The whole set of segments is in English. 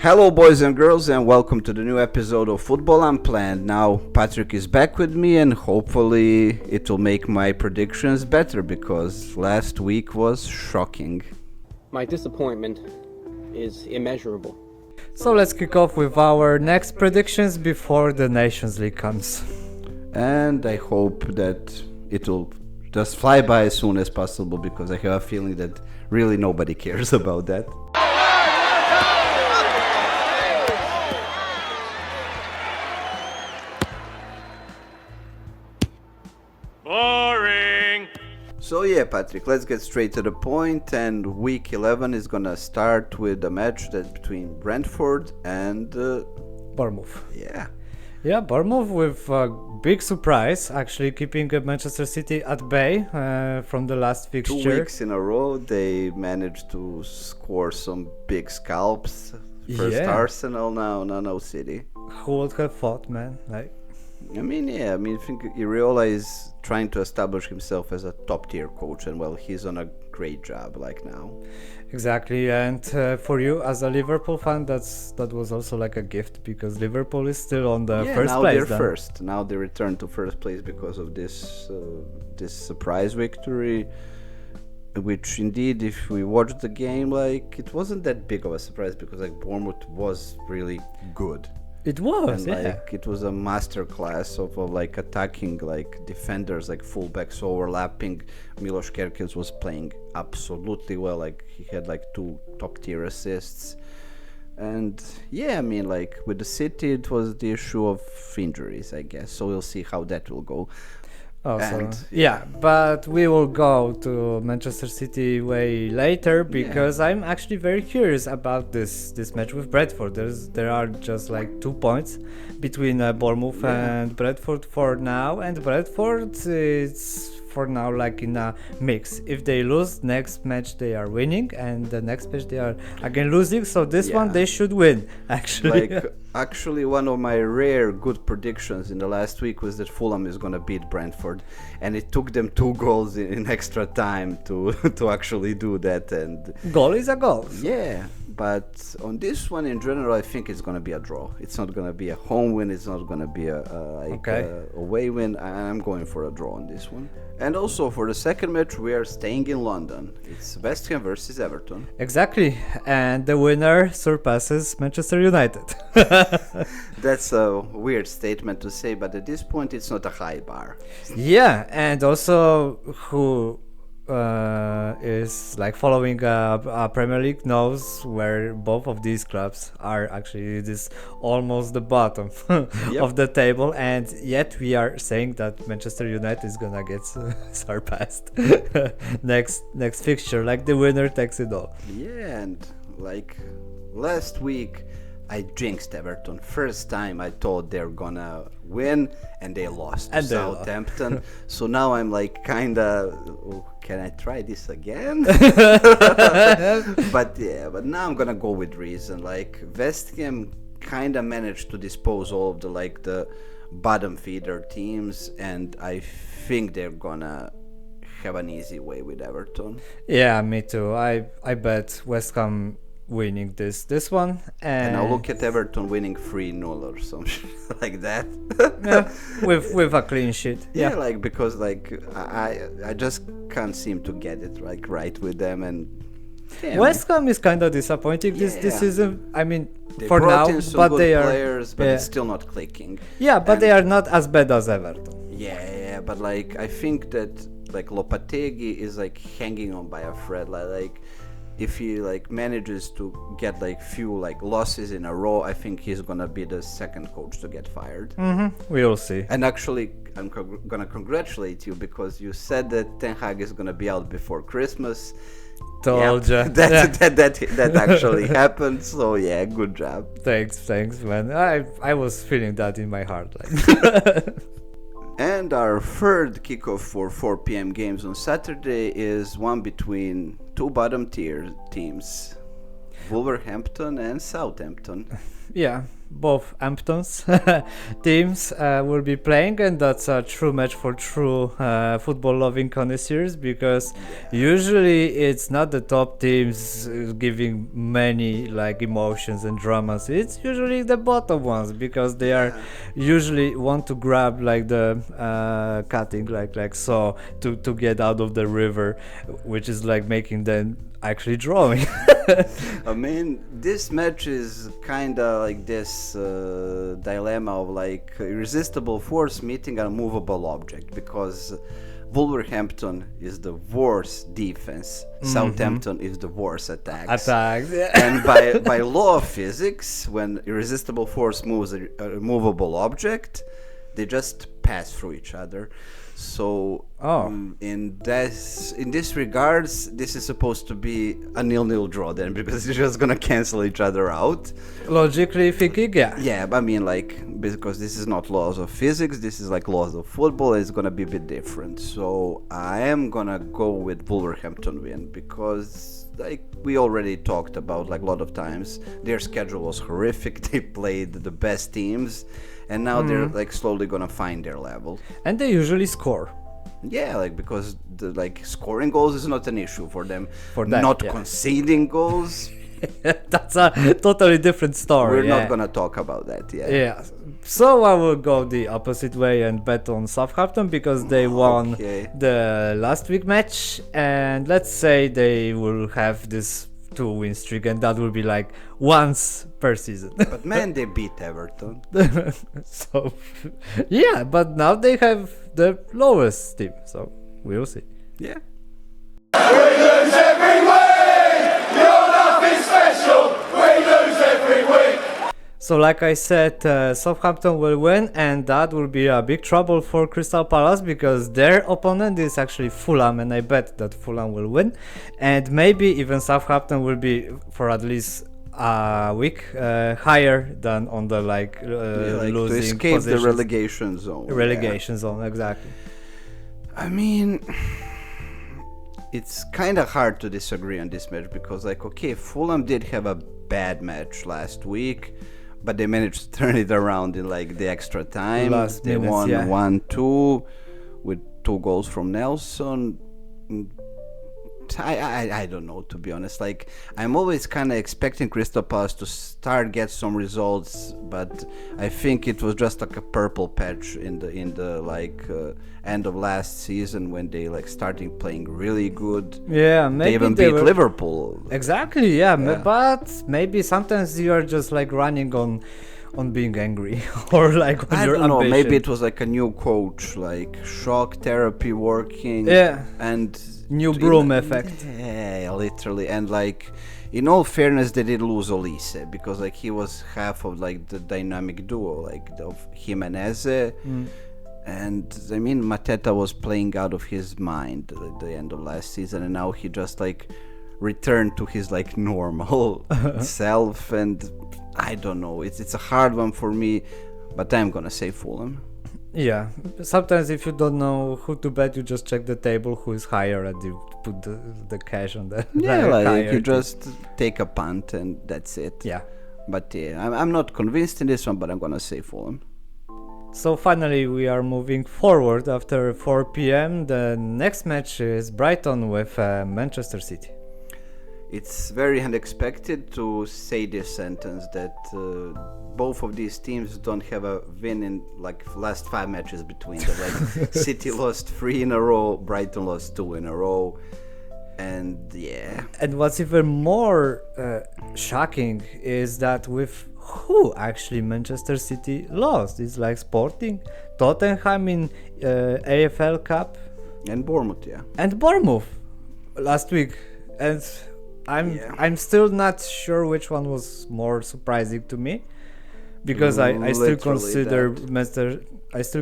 Hello, boys and girls, and welcome to the new episode of Football Unplanned. Now, Patrick is back with me, and hopefully, it will make my predictions better because last week was shocking. My disappointment is immeasurable. So let's kick off with our next predictions before the Nations League comes. And I hope that it will just fly by as soon as possible because I have a feeling that really nobody cares about that. Boring! So yeah, Patrick, let's get straight to the point, and week 11 is gonna start with a match that's between Brentford and Bourmouth. yeah, Bournemouth with a big surprise, actually keeping Manchester City at bay from the last fixture. 2 weeks in a row they managed to score some big scalps. First Arsenal, now City. Who would have thought, man? I think Iriola is trying to establish himself as a top-tier coach, and well, he's on a great job now. Exactly, and for you as a Liverpool fan, that was also like a gift because Liverpool is still on the first now place. They're first. Now they return to first place because of this surprise victory, which indeed, if we watched the game, it wasn't that big of a surprise because Bournemouth was really good. It was, and, it was a masterclass of attacking defenders, fullbacks overlapping. Milos Kerkez was playing absolutely well. He had 2 top tier assists. And with the City, it was the issue of injuries, I guess. So we'll see how that will go. But we will go to Manchester City way later because I'm actually very curious about this match with Brentford. There are just 2 points between Bournemouth and Brentford for now, and Brentford is for now in a mix. If they lose, next match they are winning, and the next match they are again losing. So this one they should win. Actually, one of my rare good predictions in the last week was that Fulham is gonna beat Brentford, and it took them 2 goals in extra time to actually do that. And goal is a goal. Yeah. But on this one, in general, I think it's going to be a draw. It's not going to be a home win. It's not going to be a away win. I'm going for a draw on this one. And also for the second match, we are staying in London. It's West Ham versus Everton. Exactly. And the winner surpasses Manchester United. That's a weird statement to say, but at this point, it's not a high bar. Yeah, and also who is following a Premier League knows where both of these clubs are actually this almost the bottom of the table, and yet we are saying that Manchester United is gonna get surpassed next fixture, the winner takes it all. Yeah, and last week I jinxed Everton. First time I thought they're gonna win, and they lost to Southampton. So now I'm can I try this again? But now I'm gonna go with reason. West Ham kinda managed to dispose all of the bottom feeder teams, and I think they're gonna have an easy way with Everton. Yeah, me too. I bet West Ham winning this one, and I'll look at Everton winning 3-0 or something like that. with a clean sheet. Because I just can't seem to get it right with them, and West Ham is kind of disappointing this season. I mean, they for now, in some but good they are players, but it's still not clicking. Yeah, but they are not as bad as Everton. Yeah, but I think that Lopetegui is hanging on by a thread. If he manages to get few losses in a row, I think he's gonna be the second coach to get fired. We will see. And actually, I'm gonna congratulate you because you said that Ten Hag is gonna be out before Christmas. Told ya. That actually happened. So yeah, good job. Thanks, man. I was feeling that in my heart. And our third kickoff for 4 p.m. games on Saturday is one between 2 bottom tier teams, Wolverhampton and Southampton. yeah, both Hamptons teams will be playing, and that's a true match for true football-loving connoisseurs, because usually it's not the top teams giving many like emotions and dramas. It's usually the bottom ones, because they are usually want to grab like the cutting like so to get out of the river, which is like making them actually drawing. I mean, this match is kind of like this dilemma of like irresistible force meeting an unmovable object, because Wolverhampton is the worst defense, Southampton is the worst attacks. And by law of physics, when irresistible force moves a movable object, they just pass through each other. So in this regards, this is supposed to be a 0-0 draw then, because it's just gonna cancel each other out. Logically thinking, yeah. Yeah, but I mean, like, because this is not laws of physics, this is like laws of football. It's gonna be a bit different. So I am gonna go with Wolverhampton win, because like we already talked about like a lot of times, their schedule was horrific. They played the best teams, and now they're like slowly gonna find their level. And they usually score. Yeah, like, because the like scoring goals is not an issue for them. For them, not yeah. conceding goals, That's a totally different story. we're not gonna talk about that. Yeah. So I will go the opposite way and bet on Southampton, because they won Okay. the last week match, and let's say they will have this 2-win streak, and that will be like once per season. But man, they beat Everton. So yeah, but now they have the lowest team, so we'll see. Yeah. We lose every week! You're nothing special! We lose every week! So like I said, Southampton will win, and that will be a big trouble for Crystal Palace, because their opponent is actually Fulham, and I bet that Fulham will win, and maybe even Southampton will be for at least a week higher than on the like Like to losing escape the positions. relegation zone. Relegation zone, exactly. I mean, it's kind of hard to disagree on this match, because like, okay, Fulham did have a bad match last week, but they managed to turn it around in like the extra time. Last They minutes, won yeah. 1-2 with 2 goals from Nelson. I don't know, to be honest. Like, I'm always kind of expecting Crystal Palace to get some results, but I think it was just like a purple patch in the like end of last season, when they like starting playing really good. Yeah, maybe They even beat Liverpool. Exactly, yeah. Yeah. But maybe sometimes you are just like running on being angry, or like on I your don't know, ambition. maybe it was like a new coach, like shock therapy working. Yeah. And New broom effect. Yeah, literally. And like, in all fairness, they did lose Olise, because like he was half of like the dynamic duo, like of Jimenez. And I mean, Mateta was playing out of his mind at the end of last season, and now he just like returned to his like normal self. And I don't know, it's a hard one for me, but I'm gonna say Fulham. Yeah, sometimes if you don't know who to bet, you just check the table, who is higher, and you put the cash on the Yeah, like higher you team. just take a punt and that's it. Yeah. But yeah, I'm not convinced in this one, but I'm gonna say Fulham. So finally we are moving forward after 4 p.m. The next match is Brighton with Manchester City. It's very unexpected to say this sentence, that both of these teams don't have a win in like last 5 matches between them. Like City lost 3 in a row, Brighton lost 2 in a row, and yeah. And what's even more shocking is that with who actually Manchester City lost. It's like Sporting, Tottenham in AFL Cup, And Bournemouth, yeah. and Bournemouth last week. And I'm still not sure which one was more surprising to me, because I still Literally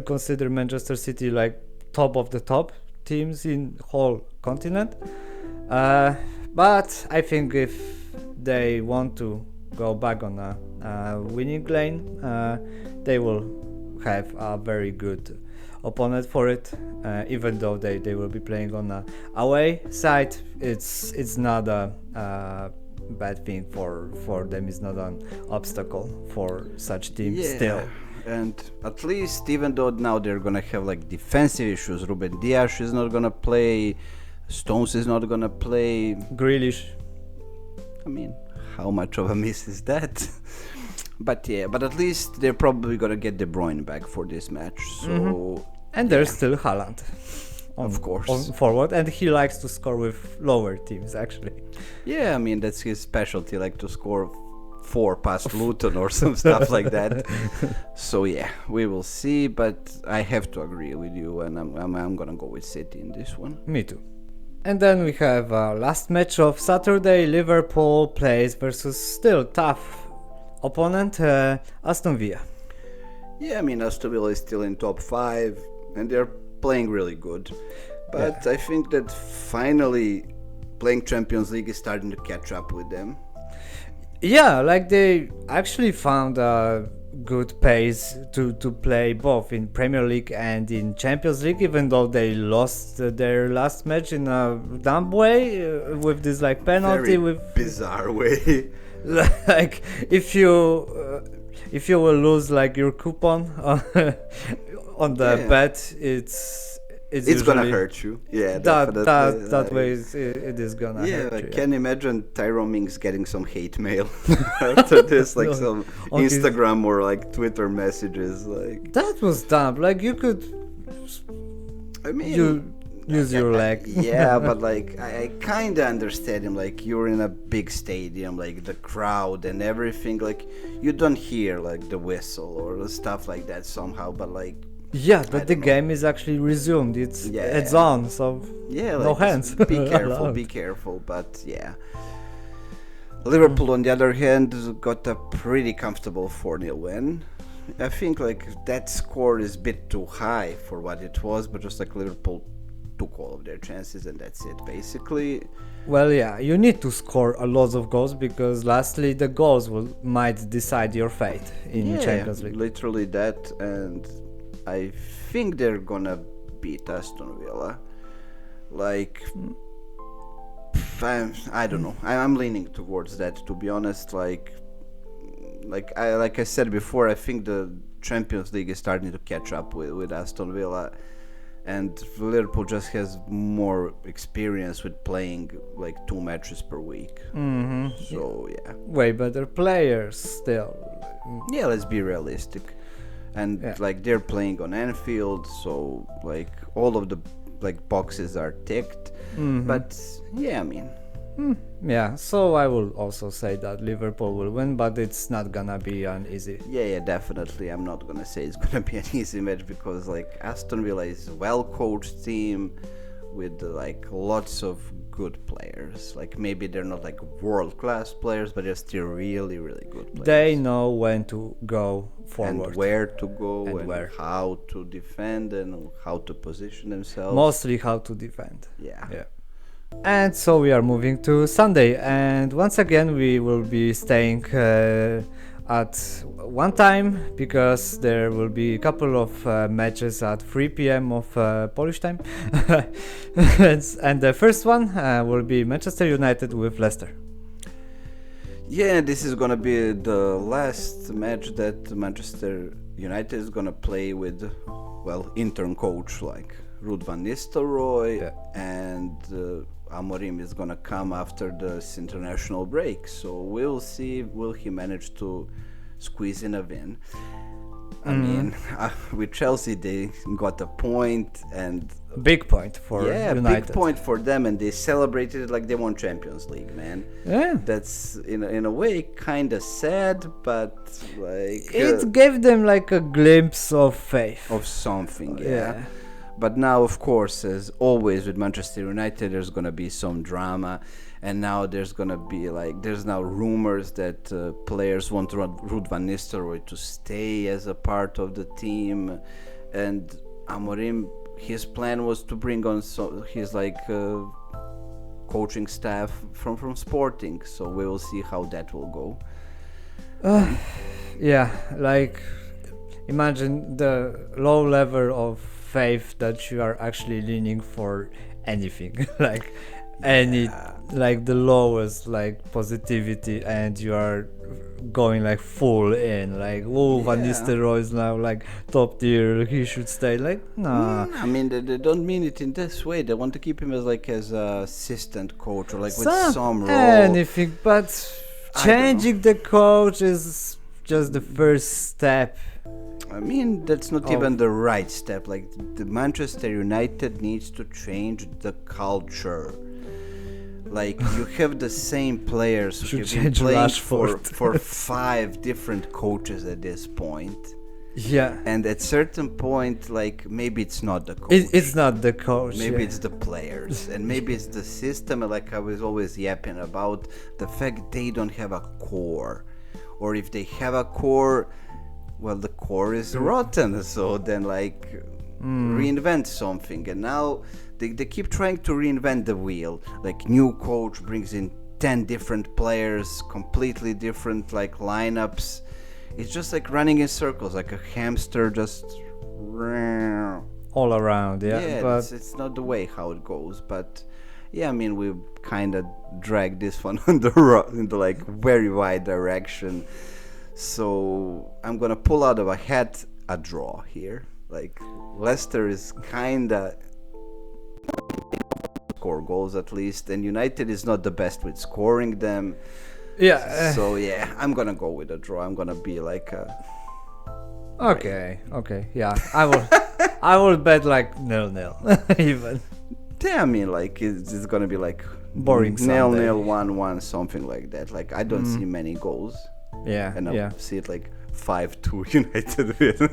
consider Manchester City like top of the top teams in whole continent. But I think if they want to go back on a winning lane, they will have a very good opponent for it. Even though they will be playing on a away side, it's not a bad thing for them. Is not an obstacle for such teams Yeah. still. And at least, even though now they're gonna have like defensive issues, Ruben Dias is not gonna play, Stones is not gonna play. Grealish. I mean, how much of a miss is that? But yeah, but at least they're probably gonna get De Bruyne back for this match. So And there's still Haaland. Of course. On forward, and he likes to score with lower teams actually. yeah, I mean that's his specialty, like to score 4 past Luton or some stuff like that. So yeah, we will see. But I have to agree with you, and I'm gonna go with City in this one. Me too. And then we have last match of Saturday. Liverpool plays versus still tough opponent, Aston Villa. Yeah, I mean Aston Villa is still in top 5, and they're playing really good. But I think that finally playing Champions League is starting to catch up with them. Yeah, like they actually found a good pace to play both in Premier League and in Champions League, even though they lost their last match in a dumb way with this like penalty. Very with bizarre way. like if you will lose like your coupon on the bet, it's gonna usually- hurt you. Yeah, that definitely. way it is gonna Yeah, hurt I you. can imagine Tyrone Mings getting some hate mail after this, like some on his- Instagram or like Twitter messages. Like, That was dumb. Like you could I mean, use your leg. yeah, but like I kind of understand him. Like you're in a big stadium, like the crowd and everything. Like you don't hear like the whistle or stuff like that somehow. But like Yeah, I but the don't know. game is actually resumed. It's Yeah. on, so yeah, no like, hands. just Be careful, allowed. be careful. But yeah. Liverpool, on the other hand, got a pretty comfortable 4-0 win. I think like that score is a bit too high for what it was, but just like Liverpool took all of their chances and that's it basically. Well, yeah, you need to score a lot of goals because lastly the goals might decide your fate in Champions League. Literally that, and I think they're gonna beat Aston Villa. Like, I don't know. I'm leaning towards that, to be honest. Like I said before, I think the Champions League is starting to catch up with Aston Villa, and Liverpool just has more experience with playing like 2 matches per week. So yeah. Way better players still. Yeah, let's be realistic. And Yeah. like they're playing on Anfield, so like all of the like boxes are ticked. But yeah, I mean, Yeah, so I will also say that Liverpool will win, but it's not gonna be an easy. yeah, definitely. I'm not gonna say it's gonna be an easy match because like Aston Villa is a well-coached team with like lots of good players. Like maybe they're not like world-class players, but they're still really, really good players. They know when to go forward. and where to go And and where. how to defend and how to position themselves. Mostly how to defend. Yeah. And so we are moving to Sunday, and once again we will be staying at one time because there will be a couple of matches at 3 p.m. of Polish time. And the first one will be Manchester United with Leicester. Yeah, this is gonna be the last match that Manchester United is gonna play with, well, intern coach like Ruud van Nistelrooy, Yeah. and Amorim is gonna come after this international break. So we'll see, will he manage to squeeze in a win? I mean, with Chelsea they got a point, and Big point for United. big point for them, and they celebrated it like they won Champions League, man. Yeah. That's in a way kind of sad, but like It gave them like a glimpse of faith. of something, yeah. Yeah. But now, of course, as always with Manchester United, there's gonna be some drama, and now there's gonna be like there's now rumors that players want Ruud van Nistelrooy to stay as a part of the team, and Amorim, his plan was to bring on his like coaching staff from Sporting. So we will see how that will go. Yeah, like imagine the low level of faith that you are actually leaning for anything. Like any like the lowest like positivity, and you are going like full in, like Van Nistelrooy is now like top tier, he should stay. Like nah. I mean, they don't mean it in this way. They want to keep him as a assistant coach, or like with some role. Anything, but changing the coach is just the first step. I mean, that's not even the right step. Like, the Manchester United needs to change the culture. Like, you have the same players who have been playing for 5 different coaches at this point. Yeah. And at certain point, like, maybe it's not the coach. It's not the coach. Maybe it's the players. And maybe it's the system, like I was always yapping about, the fact they don't have a core. Or if they have a core, well, the core is rotten. So then, like, reinvent something. And now they keep trying to reinvent the wheel. Like, new coach brings in 10 different players, completely different, like, lineups. It's just like running in circles, like a hamster, just all around. Yeah, but it's not the way how it goes. But yeah, I mean, we kind of dragged this one on into like very wide direction. So I'm gonna pull out of a hat a draw here. Like, Leicester is kind of score goals at least, and United is not the best with scoring them. Yeah. So yeah, I'm gonna go with a draw. I'm gonna be like Okay. Yeah, I will bet like 0-0 even. Yeah, I mean, like it's gonna be like boring 0-0, 1-1, something like that. Like, I don't see many goals. Yeah. And I see it like 5-2 United win.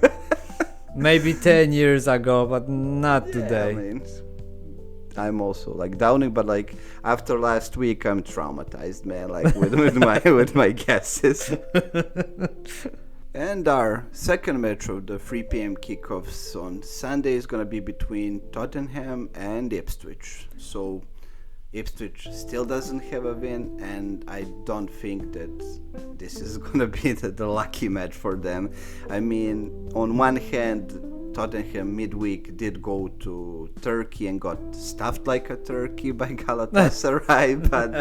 Maybe 10 years ago, but not today. I mean, I'm also like downing, but like after last week, I'm traumatized, man. Like with my guesses. And our second match of the 3 p.m. kickoffs on Sunday is gonna be between Tottenham and Ipswich. So Ipswich still doesn't have a win, and I don't think that this is gonna be the lucky match for them. I mean, on one hand, Tottenham midweek did go to Turkey and got stuffed like a turkey by Galatasaray, but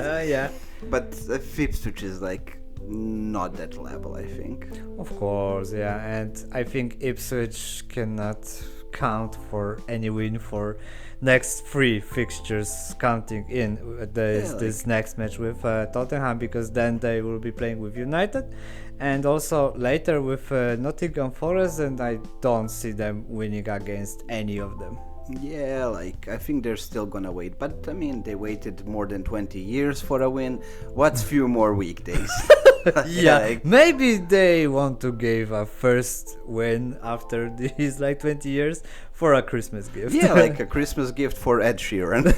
but Ipswich is like not that level, I think. Of course, yeah, and I think Ipswich cannot count for any win for next 3 fixtures, counting in this next match with Tottenham, because then they will be playing with United and also later with Nottingham Forest, and I don't see them winning against any of them. Yeah, like, I think they're still gonna wait, but I mean, they waited more than 20 years for a win. What's few more weekdays? Yeah, like, maybe they want to give a first win after these like 20 years for a Christmas gift. Yeah, like a Christmas gift for Ed Sheeran.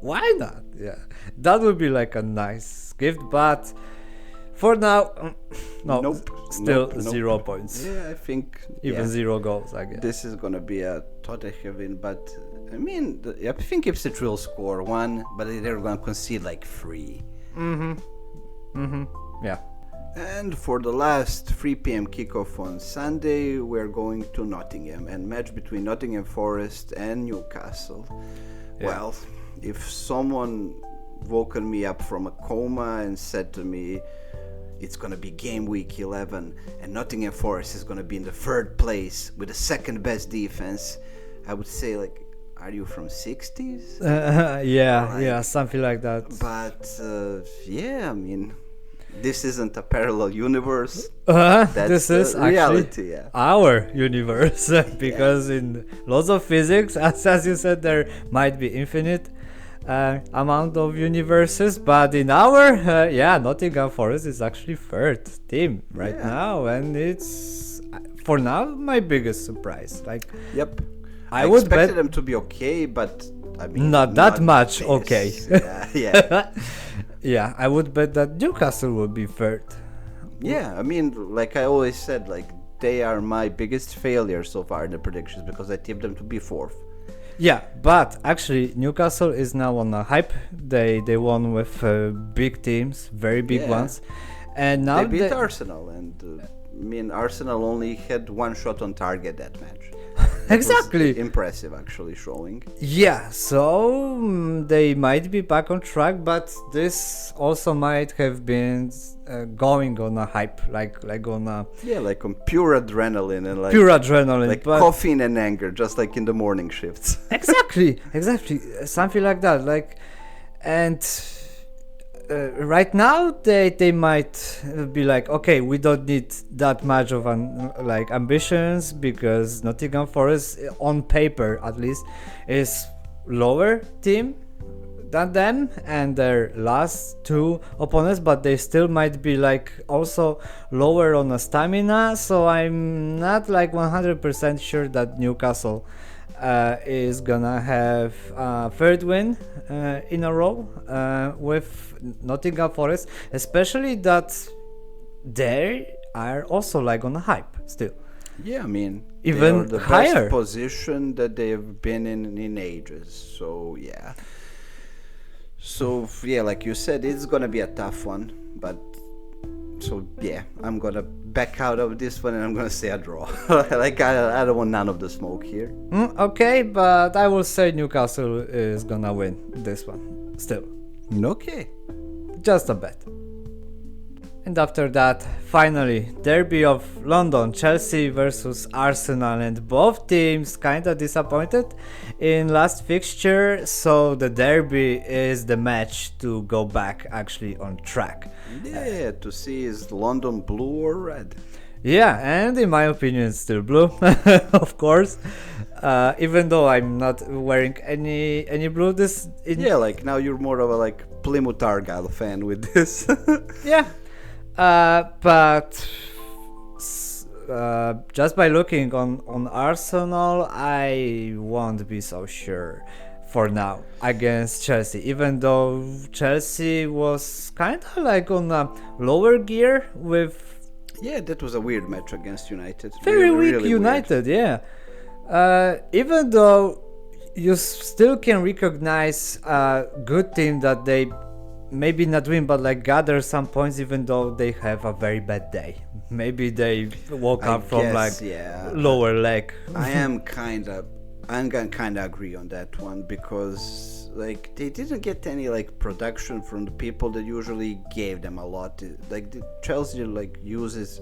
Why not? Yeah, that would be like a nice gift, but for now, no, still 0 points. Yeah, I think even 0 goals, I guess. This is gonna be a Tottenham win, but I mean, I think Ipswich will score 1, but they're gonna concede like 3. Yeah. And for the last 3 p.m. kickoff on Sunday, we're going to Nottingham, and match between Nottingham Forest and Newcastle. Yeah. Well, if someone woken me up from a coma and said to me, it's going to be game week 11 and Nottingham Forest is going to be in the 3rd place with the 2nd best defense, I would say, like, are you from 60s? Yeah, something like that. But yeah, I mean, this isn't a parallel universe. This is reality, actually our universe, because in lots of physics, as you said, there might be infinite amount of universes, but in our Nottingham Forest is actually 3rd team right now, and it's for now my biggest surprise. Like, yep, I would expected bet them to be okay, but I mean, not that much this. Okay. Yeah. Yeah, I would bet that Newcastle would be 3rd. Yeah, I mean, like I always said, like, they are my biggest failure so far in the predictions, because I tipped them to be 4th. Yeah, but actually Newcastle is now on a hype. They won with big teams, very big ones, and now they beat Arsenal, and I mean, Arsenal only had 1 shot on target that match. That was Exactly. impressive, actually, showing. Yeah, so they might be back on track, but this also might have been going on a hype, like on a Yeah, like on pure adrenaline and like pure adrenaline. like but caffeine and anger, just like in the morning shifts. exactly, something like that. And right now they might be like, okay, we don't need that much of ambitions, because Nottingham Forest, on paper at least, is lower team than them and their last two opponents, but they still might be like also lower on the stamina. So I'm not like 100% sure that Newcastle is gonna have a third win in a row with Nottingham Forest, especially that they are also like on a hype still. Yeah, I mean, Even they are the higher. best position that they have been in ages. So yeah. So yeah, like you said, it's gonna be a tough one. But so yeah, I'm gonna back out of this one and I'm gonna say a draw. Like I don't want none of the smoke here. Okay, but I will say Newcastle is gonna win this one still. Okay. Just a bet. And after that, finally, Derby of London, Chelsea versus Arsenal, and both teams kinda disappointed in last fixture, so the Derby is the match to go back actually on track. Yeah, to see is London blue or red. Yeah, and in my opinion, it's still blue, of course. Even though I'm not wearing any blue, Yeah, like now you're more of a like Plymouth Argyle fan with this. yeah. But just by looking on Arsenal, I won't be so sure for now against Chelsea, even though Chelsea was kind of like on a lower gear with Yeah, that was a weird match against United. very Really, weak really weird. United, yeah. Even though you still can recognize a good team that they maybe not win, but like gather some points, even though they have a very bad day. Maybe they woke I up from guess, like yeah. lower leg. I'm gonna kind of agree on that one, because like they didn't get any like production from the people that usually gave them a lot. Like Chelsea like uses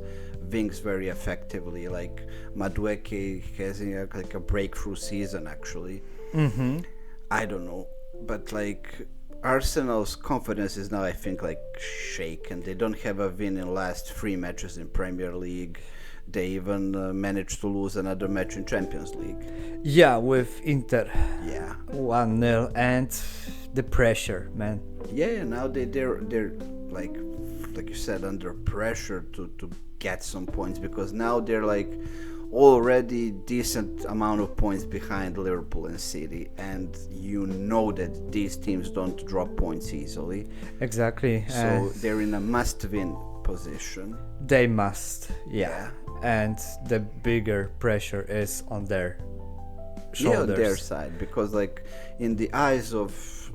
wings very effectively. Like Madueke has like a breakthrough season actually. I don't know, but like Arsenal's confidence is now, I think, like shaken. They don't have a win in last 3 matches in Premier League. They even managed to lose another match in Champions League. Yeah, with Inter Yeah, 1-0, and the pressure, man. yeah. Now they're like you said, under pressure to get some points, because now they're like already decent amount of points behind Liverpool and City, and you know that these teams don't drop points easily. Exactly. So they're in a must-win position. They must, yeah. And the bigger pressure is on their Yeah, on shoulders. their side, because like in the eyes of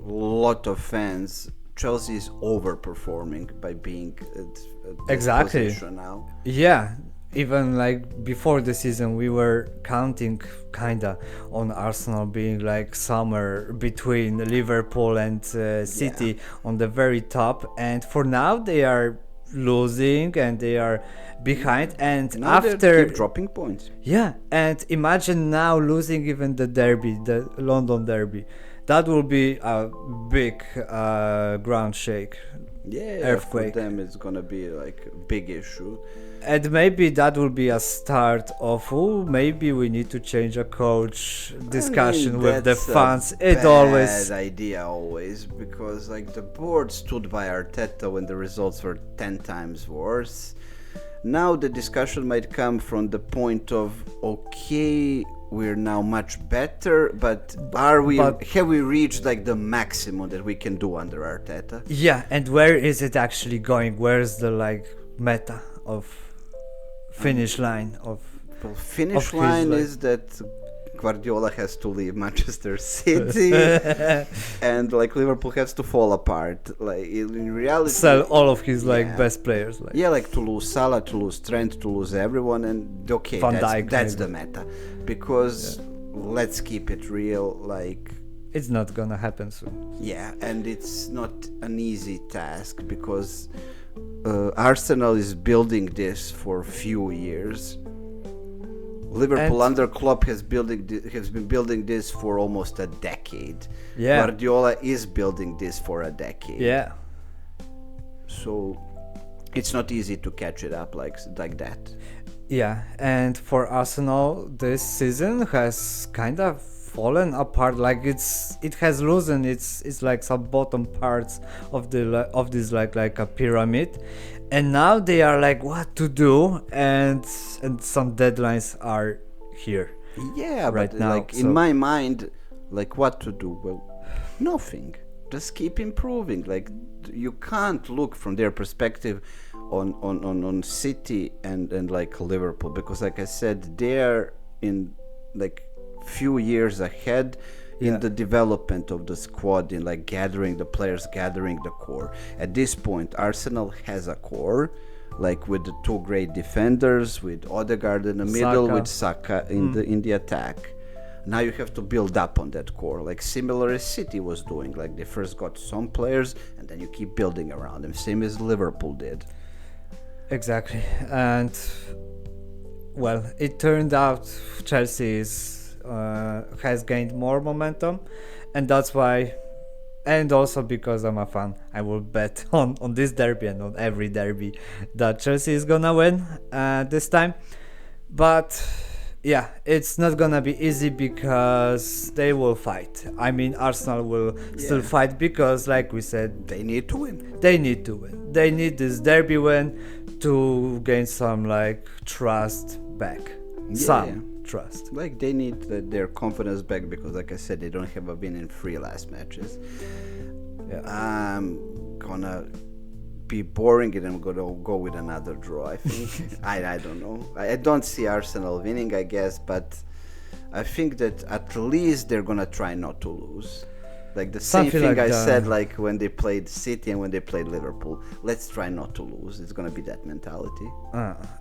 a lot of fans, Chelsea is overperforming by being at this Exactly. position now. Yeah, even like before the season, we were counting kinda on Arsenal being like somewhere between Liverpool and City on the very top, and for now they are losing and they are behind. And Now they after keep dropping points. yeah, and imagine now losing even the derby, the London derby. That will be a big ground shake. Yeah, Earthquake. for them it's gonna be like a big issue. And maybe that will be a start of, oh, maybe we need to change a coach discussion I mean, with the that's a fans. It bad always. idea always, because like the board stood by Arteta when the results were 10 times worse. Now the discussion might come from the point of, okay, we're now much better, but have we reached like the maximum that we can do under Arteta? Yeah, and where is it actually going? Where's the like meta of finish line of Well, finish Of his, line like- is that Guardiola has to leave Manchester City, and like Liverpool has to fall apart. Like in reality, Sell all of his like yeah. best players. Like. Yeah, like to lose Salah, to lose Trent, to lose everyone, and okay, Van that's, Dijk, that's the maybe. meta. Because let's keep it real, like It's not gonna happen soon. yeah, and it's not an easy task because Arsenal is building this for a few years. Liverpool And- under Klopp has been building this for almost a decade. Yeah. Guardiola is building this for a decade. Yeah. So it's not easy to catch it up like that. Yeah, and for Arsenal, this season has kind of fallen apart. Like it has loosened. It's like some bottom parts of this like a pyramid, and now they are like what to do, and some deadlines are here. Yeah, right but now, like so- in my mind, like what to do? Well, nothing. Just keep improving. Like you can't look from their perspective on City and like Liverpool, because like I said, they're in like few years ahead in Yeah. the development of the squad, in like gathering the players, gathering the core. At this point, Arsenal has a core, like with the two great defenders, with Odegaard in the middle, Saka. with Saka in the attack. Now you have to build up on that core, like similar as City was doing. Like they first got some players, and then you keep building around them, same as Liverpool did. Exactly, and well, it turned out Chelsea has gained more momentum, and that's why, and also because I'm a fan, I will bet on this derby and on every derby that Chelsea is gonna win this time. But yeah, it's not gonna be easy because they will fight. I mean, Arsenal will still Yeah. fight because, like we said, They need to win. they need to win. They need this derby win to gain some like trust back. Some trust. Like they need their confidence back because, like I said, they don't have a win in 3 last matches. Yeah. I'm gonna be boring and I'm gonna go with another draw. I think. I don't know. I don't see Arsenal winning, I guess, but I think that at least they're gonna try not to lose. Like the same Something thing like I that. said, like when they played City and when they played Liverpool. Let's try not to lose. It's gonna be that mentality.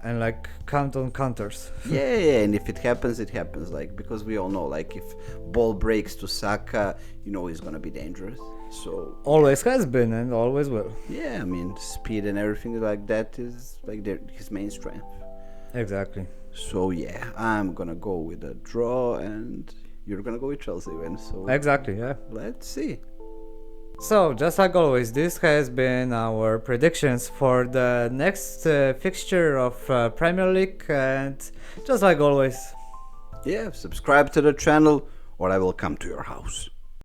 And like count on counters. Yeah, and if it happens, it happens. Like because we all know, like if ball breaks to Saka, you know he's gonna be dangerous. So Always has been and always will. yeah, I mean speed and everything like that is like his main strength. Exactly. So yeah, I'm gonna go with a draw, and you're gonna go with Chelsea win. So Exactly, yeah. let's see. So, just like always, this has been our predictions for the next fixture of Premier League, and just like always, Yeah, subscribe to the channel, or I will come to your house.